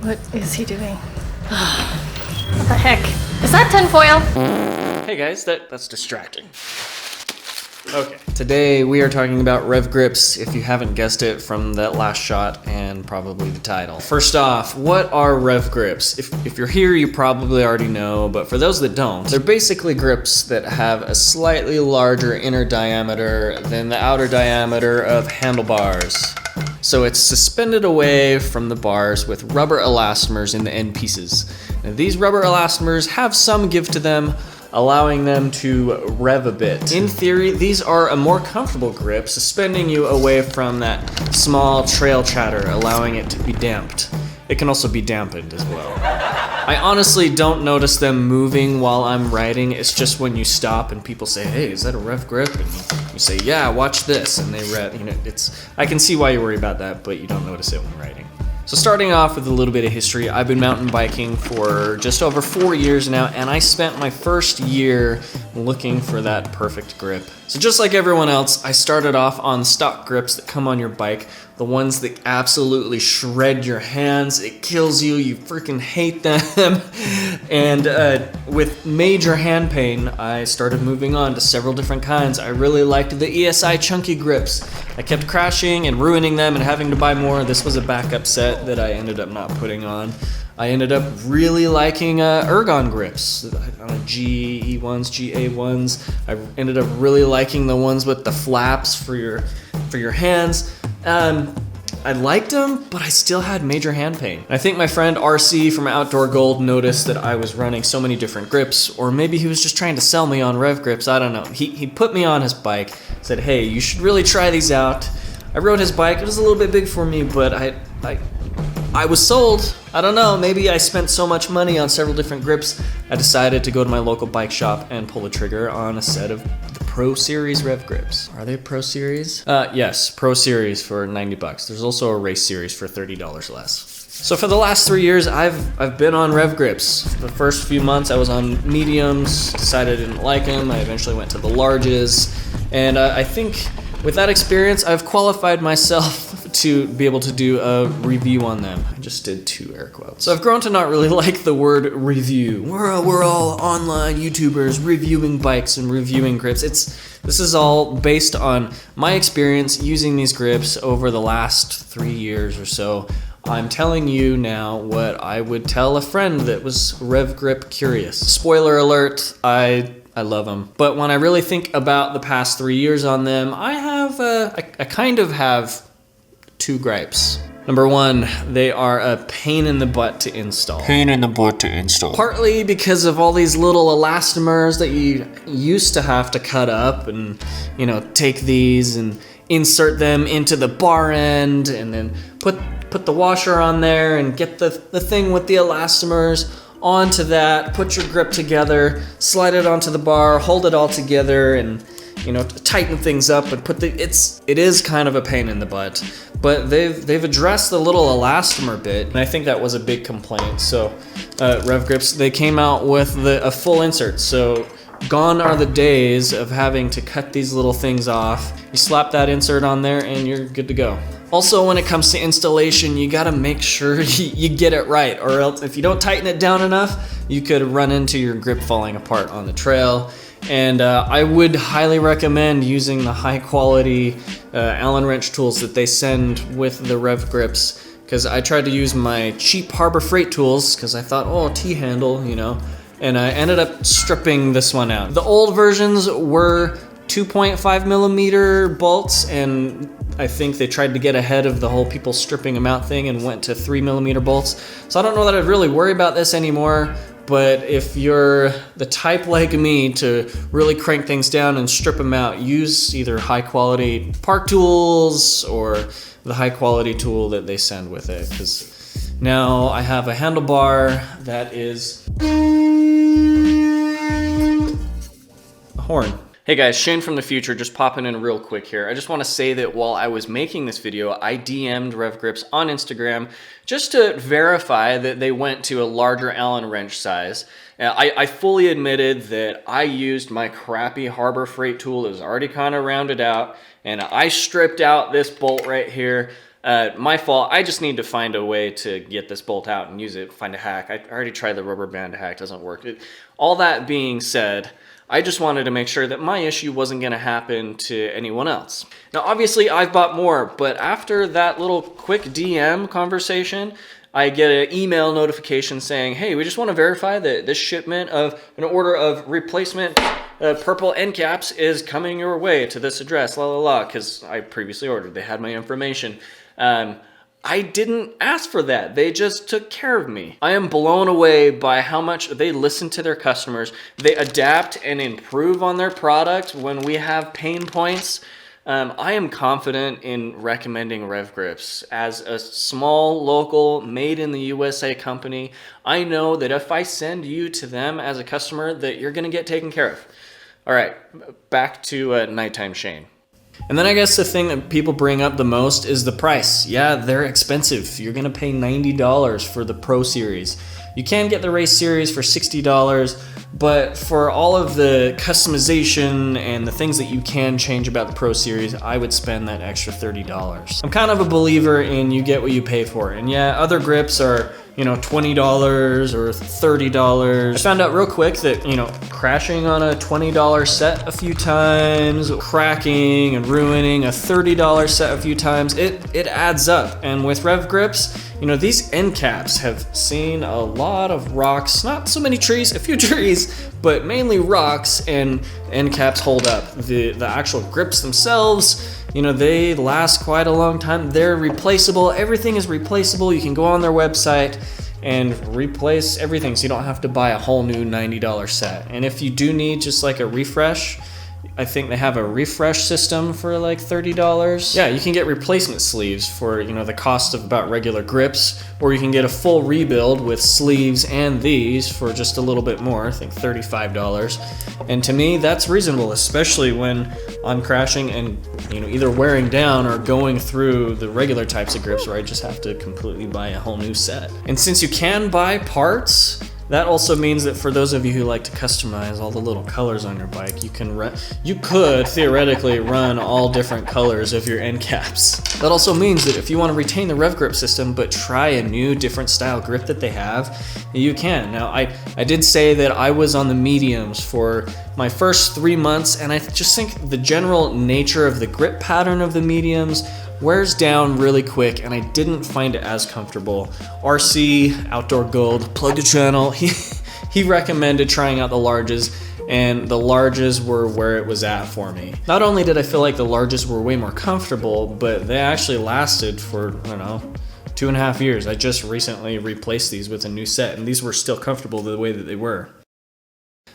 What is he doing? What the heck? Is that tinfoil? Hey guys, that's distracting. Okay, today we are talking about rev grips, if you haven't guessed it from that last shot and probably the title. First off, what are rev grips? If you're here, you probably already know, but for those that don't, they're basically grips that have a slightly larger inner diameter than the outer diameter of handlebars. So it's suspended away from the bars with rubber elastomers in the end pieces. Now, these rubber elastomers have some give to them, allowing them to rev a bit. In theory, these are a more comfortable grip, suspending you away from that small trail chatter, allowing it to be damped. It can also be dampened as well. I honestly don't notice them moving while I'm riding. It's just when you stop and people say, hey, is that a rev grip? And you say, yeah, watch this. And they rev, I can see why you worry about that, but you don't notice it when riding. So starting off with a little bit of history, I've been mountain biking for just over 4 years now, and I spent my first year looking for that perfect grip. So just like everyone else, I started off on stock grips that come on your bike, the ones that absolutely shred your hands, it kills you, you freaking hate them. And with major hand pain, I started moving on to several different kinds. I really liked the ESI chunky grips. I kept crashing and ruining them and having to buy more. This was a backup set that I ended up not putting on. I ended up really liking Ergon grips, GE1s, GA1s. I ended up really liking the ones with the flaps for your hands. I liked them, but I still had major hand pain. I think my friend RC from Outdoor Gold noticed that I was running so many different grips, or maybe he was just trying to sell me on rev grips, I don't know. He put me on his bike, said, hey, you should really try these out. I rode his bike, it was a little bit big for me, but I was sold. I don't know, maybe I spent so much money on several different grips, I decided to go to my local bike shop and pull the trigger on a set of the Pro Series rev grips. Are they Pro Series? Yes, Pro Series for 90 bucks. There's also a Race Series for $30 less. So for the last 3 years, I've been on rev grips. The first few months I was on mediums, decided I didn't like them. I eventually went to the larges, and I think with that experience, I've qualified myself to be able to do a review on them. I just did 2 air quotes. So I've grown to not really like the word review. We're all online YouTubers reviewing bikes and reviewing grips. This is all based on my experience using these grips over the last 3 years or so. I'm telling you now what I would tell a friend that was rev grip curious. Spoiler alert, I love them. But when I really think about the past 3 years on them, I kind of have 2 gripes. Number 1, they are a pain in the butt to install. Partly because of all these little elastomers that you used to have to cut up and, take these and insert them into the bar end and then put the washer on there and get the thing with the elastomers onto that, put your grip together, slide it onto the bar, hold it all together, and tighten things up and it is kind of a pain in the butt. But they've addressed the little elastomer bit, and I think that was a big complaint. So rev grips, they came out with a full insert. So gone are the days of having to cut these little things off. You slap that insert on there and you're good to go. Also, when it comes to installation, you gotta make sure you get it right, or else if you don't tighten it down enough, you could run into your grip falling apart on the trail. And I would highly recommend using the high quality Allen wrench tools that they send with the rev grips, because I tried to use my cheap Harbor Freight tools because I thought, oh, T-handle, and I ended up stripping this one out. The old versions were 2.5 millimeter bolts, and I think they tried to get ahead of the whole people stripping them out thing and went to 3 millimeter bolts. So I don't know that I'd really worry about this anymore, but if you're the type like me to really crank things down and strip them out, use either high quality Park Tools or the high quality tool that they send with it, because now I have a handlebar that is a horn. Hey guys, Shane from the future, just popping in real quick here. I just want to say that while I was making this video, I DM'd Rev Grips on Instagram just to verify that they went to a larger Allen wrench size. I fully admitted that I used my crappy Harbor Freight tool that was already kind of rounded out, and I stripped out this bolt right here. My fault. I just need to find a way to get this bolt out and use it, find a hack. I already tried the rubber band hack, doesn't work. All that being said, I just wanted to make sure that my issue wasn't going to happen to anyone else. Now, obviously, I've bought more, but after that little quick DM conversation, I get an email notification saying, hey, we just want to verify that this shipment of an order of replacement purple end caps is coming your way to this address, because I previously ordered. They had my information. I didn't ask for that. They just took care of me. I am blown away by how much they listen to their customers. They adapt and improve on their product when we have pain points. I am confident in recommending RevGrips. As a small, local, made in the USA company, I know that if I send you to them as a customer, that you're gonna get taken care of. All right, back to Nighttime Shane. And then I guess the thing that people bring up the most is the price. Yeah, they're expensive. You're gonna pay $90 for the Pro Series. You can get the Race Series for $60, but for all of the customization and the things that you can change about the Pro Series, I would spend that extra $30. I'm kind of a believer in you get what you pay for. And yeah, other grips are, $20 or $30. I found out real quick that, crashing on a $20 set a few times, cracking and ruining a $30 set a few times, it adds up. And with RevGrips, these end caps have seen a lot of rocks, not so many trees, a few trees, but mainly rocks, and end caps hold up. The actual grips themselves, they last quite a long time. They're replaceable. Everything is replaceable. You can go on their website and replace everything, so you don't have to buy a whole new $90 set. And if you do need just like a refresh, I think they have a refresh system for like $30. Yeah, you can get replacement sleeves for, the cost of about regular grips, or you can get a full rebuild with sleeves and these for just a little bit more, I think $35. And to me, that's reasonable, especially when I'm crashing and, either wearing down or going through the regular types of grips where I just have to completely buy a whole new set. And since you can buy parts, that also means that for those of you who like to customize all the little colors on your bike, you could theoretically run all different colors of your end caps. That also means that if you want to retain the RevGrip system but try a new different style grip that they have, you can. Now, I did say that I was on the mediums for my first 3 months, and I just think the general nature of the grip pattern of the mediums wears down really quick, and I didn't find it as comfortable. RC, Outdoor Gold, plug the channel, he recommended trying out the larges, and the larges were where it was at for me. Not only did I feel like the larges were way more comfortable, but they actually lasted for, 2.5 years. I just recently replaced these with a new set, and these were still comfortable the way that they were.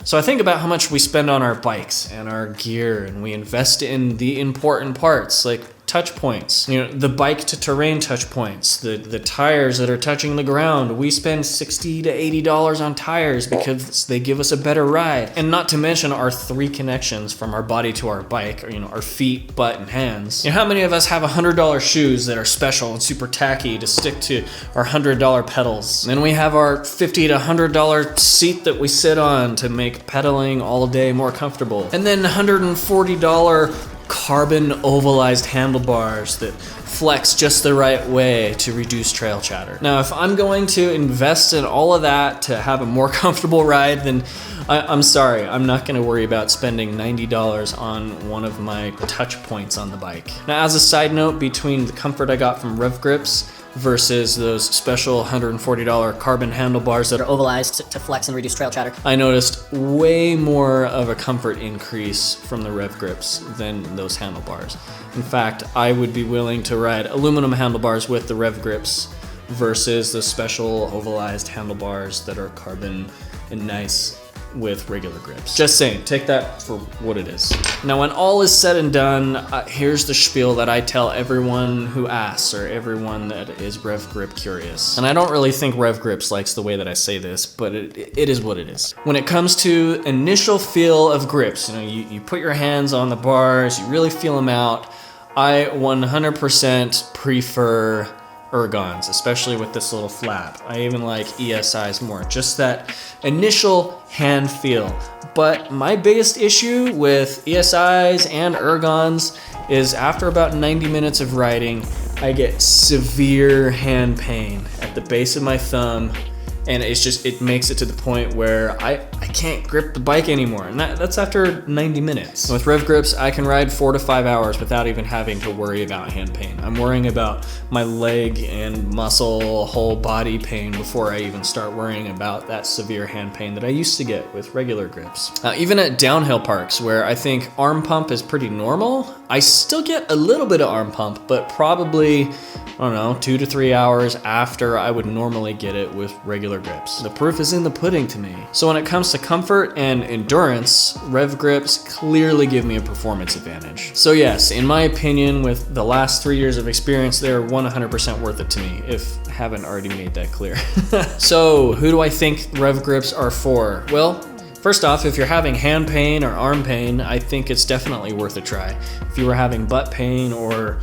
So I think about how much we spend on our bikes and our gear, and we invest in the important parts like touch points, the bike to terrain touch points, the tires that are touching the ground. We spend $60 to $80 on tires because they give us a better ride. And not to mention our 3 connections from our body to our bike, or, our feet, butt, and hands. How many of us have $100 shoes that are special and super tacky to stick to our $100 pedals? And then we have our $50 to $100 seat that we sit on to make pedaling all day more comfortable. And then $140 carbon ovalized handlebars that flex just the right way to reduce trail chatter. Now, if I'm going to invest in all of that to have a more comfortable ride, then I'm sorry, I'm not going to worry about spending $90 on one of my touch points on the bike. Now, as a side note, between the comfort I got from RevGrips versus those special $140 carbon handlebars that are ovalized to flex and reduce trail chatter, I noticed way more of a comfort increase from the RevGrips than those handlebars. In fact, I would be willing to ride aluminum handlebars with the RevGrips versus the special ovalized handlebars that are carbon and nice with regular grips. Just saying, take that for what it is. Now, when all is said and done, here's the spiel that I tell everyone who asks, or everyone that is RevGrip curious. And I don't really think RevGrips likes the way that I say this, but it is what it is. When it comes to initial feel of grips, you put your hands on the bars, you really feel them out. I 100% prefer Ergons, especially with this little flap. I even like ESIs more, just that initial hand feel. But my biggest issue with ESIs and Ergons is after about 90 minutes of riding, I get severe hand pain at the base of my thumb, and it makes it to the point where I can't grip the bike anymore, and that's after 90 minutes. With Rev Grips, I can ride 4 to 5 hours without even having to worry about hand pain. I'm worrying about my leg and muscle, whole body pain before I even start worrying about that severe hand pain that I used to get with regular grips. Even at downhill parks, where I think arm pump is pretty normal, I still get a little bit of arm pump, but probably, I don't know, 2 to 3 hours after I would normally get it with regular grips. The proof is in the pudding to me. So when it comes to comfort and endurance, Rev Grips clearly give me a performance advantage. So yes, in my opinion, with the last 3 years of experience, they're 100% worth it to me, if I haven't already made that clear. So who do I think Rev Grips are for? Well, first off, if you're having hand pain or arm pain, I think it's definitely worth a try. If you were having butt pain or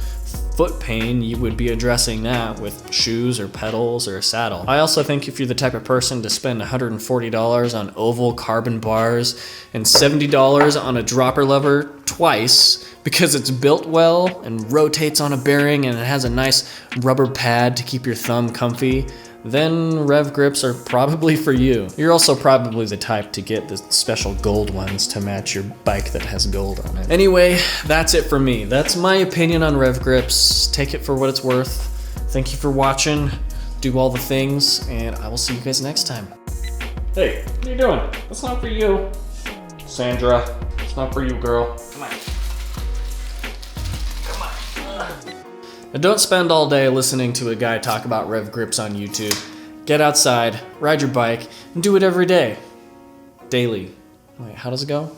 foot pain, you would be addressing that with shoes or pedals or a saddle. I also think if you're the type of person to spend $140 on oval carbon bars and $70 on a dropper lever twice because it's built well and rotates on a bearing and it has a nice rubber pad to keep your thumb comfy, then Rev Grips are probably for you. You're also probably the type to get the special gold ones to match your bike that has gold on it. Anyway, that's it for me. That's my opinion on Rev Grips. Take it for what it's worth. Thank you for watching. Do all the things, and I will see you guys next time. Hey, what are you doing? That's not for you. Sandra, it's not for you, girl. Come on. And don't spend all day listening to a guy talk about Rev Grips on YouTube. Get outside, ride your bike, and do it every day. Daily. Wait, how does it go?